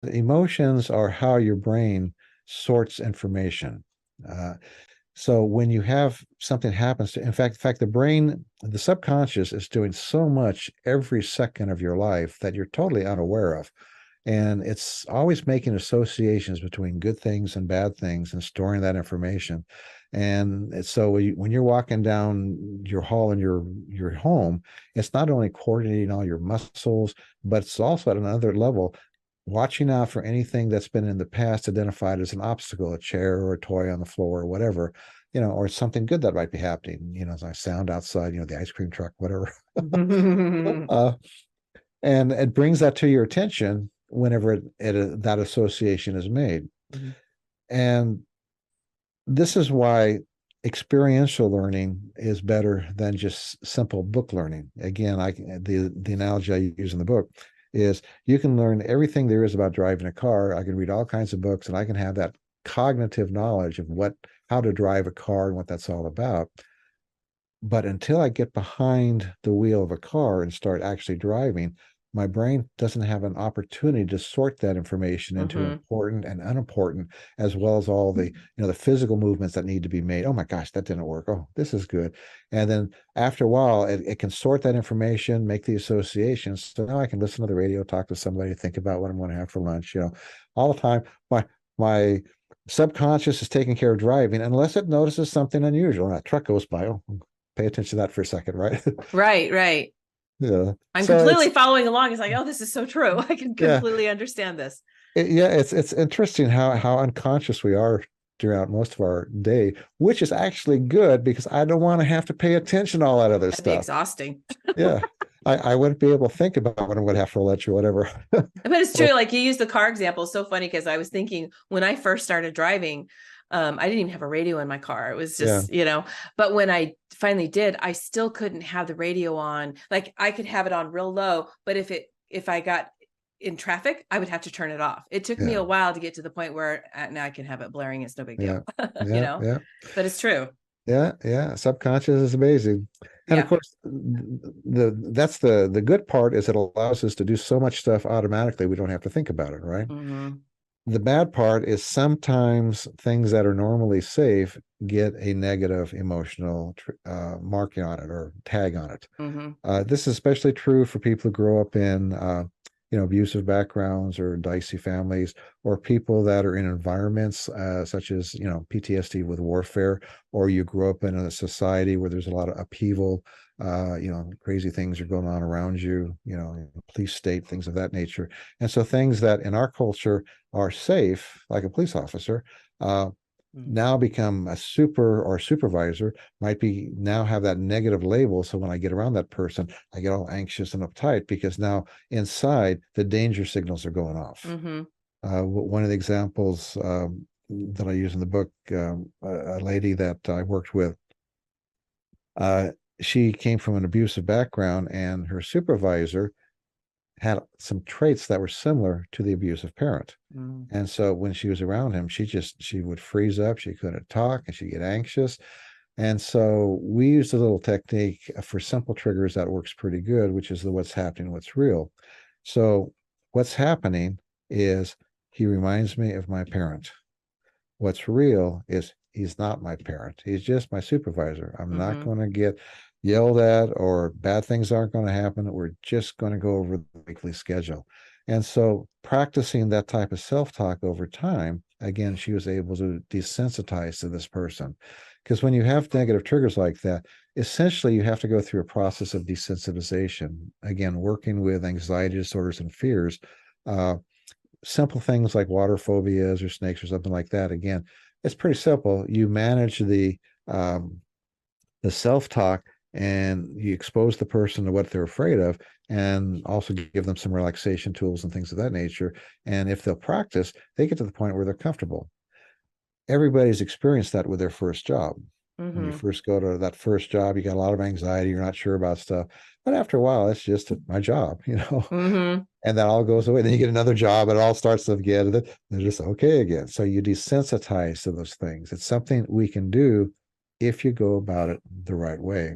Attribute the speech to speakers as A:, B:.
A: emotions are how your brain sorts information. Uh, so when you have something happens to, in fact, the brain, the subconscious is doing so much every second of your life that you're totally unaware of. And it's always making associations between good things and bad things and storing that information. And so when you're walking down your hall in your home, it's not only coordinating all your muscles, but it's also at another level watching out for anything that's been in the past identified as an obstacle, a chair or a toy on the floor or whatever, or something good that might be happening, as I sound outside, the ice cream truck, whatever. uh, and it brings that to your attention whenever that association is made.
B: Mhm.
A: And this is why experiential learning is better than just simple book learning. Again, the analogy I use in the book is you can learn everything there is about driving a car. I can read all kinds of books and I can have that cognitive knowledge of how to drive a car and what that's all about. But until I get behind the wheel of a car and start actually driving, my brain doesn't have an opportunity to sort that information into
B: Mhm.
A: important and unimportant, as well as all the physical movements that need to be made. Oh my gosh, that didn't work. Oh, this is good. And then after a while, it can sort that information, make the associations. So now I can listen to the radio, talk to somebody, think about what I'm going to have for lunch, all the time. My subconscious is taking care of driving unless it notices something unusual. And that truck goes by. Oh, pay attention to that for a second, right?
B: Right, right.
A: Yeah.
B: I'm
A: So
B: completely following along. It's like, oh, this is so true. I can
A: yeah,
B: completely understand this.
A: it's interesting how unconscious we are throughout most of our day, which is actually good because I don't want to have to pay attention to all that other
B: That'd be
A: stuff.
B: exhausting.
A: Yeah. I wouldn't be able to think about what I'm going to have for lunch or whatever.
B: But it's
A: Or
B: true. Like you used the car example. It's so funny because I was thinking when I first started driving, I didn't even have a radio in my car. It was
A: yeah,
B: just, but when I finally did, I still couldn't have the radio on. Like I could have it on real low, but if I got in traffic, I would have to turn it off. It took me
A: yeah,
B: a while to get to the point where now I can have it blaring. It's no big
A: yeah,
B: deal,
A: yeah, yeah.
B: but it's true.
A: Yeah. Subconscious is amazing. And of
B: Yeah.
A: course, the good part is it allows us to do so much stuff automatically we don't have to think about it, right?
B: Mm-hmm.
A: The bad part is sometimes things that are normally safe get a negative emotional marking on it or tag on it.
B: Mm-hmm.
A: This is especially true for people who grow up in abusive backgrounds or dicey families, or people that are in environments such as PTSD with warfare, or you grow up in a society where there's a lot of upheaval. Crazy things are going on around you. Police state, things of that nature, and so things that in our culture are safe, like a police officer, uh, now become a super or supervisor, might be now have that negative label. So when I get around that person, I get all anxious and uptight because now inside the danger signals are going off.
B: Mm-hmm.
A: One of the examples that I use in the book, a lady that I worked with, uh, she came from an abusive background, and her supervisor had some traits that were similar to the abusive parent.
B: Mm-hmm.
A: And so when she was around him, she would freeze up, she couldn't talk, and she'd get anxious. And so we used a little technique for simple triggers that works pretty good, which is the what's happening, what's real. So what's happening is he reminds me of my parent. What's real is he's not my parent. He's just my supervisor. I'm not
B: Mm-hmm.
A: going to get yelled at or bad things aren't going to happen. We're just going to go over the weekly schedule. And so practicing that type of self-talk over time, again, she was able to desensitize to this person. Because when you have negative triggers like that, essentially you have to go through a process of desensitization. Again, working with anxiety disorders and fears. Uh, Simple things like water phobias or snakes or something like that. Again, it's pretty simple. You manage the self-talk and you expose the person to what they're afraid of, and also give them some relaxation tools and things of that nature. And if they'll practice, they get to the point where they're comfortable. Everybody's experienced that with their first job. When you
B: Mm-hmm.
A: first go to that first job, you got a lot of anxiety, you're not sure about stuff. But after a while, it's just my job,
B: Mm-hmm.
A: and that all goes away. Then you get another job, and it all starts again, and then they're just okay again. So you desensitize to those things. It's something we can do if you go about it the right way.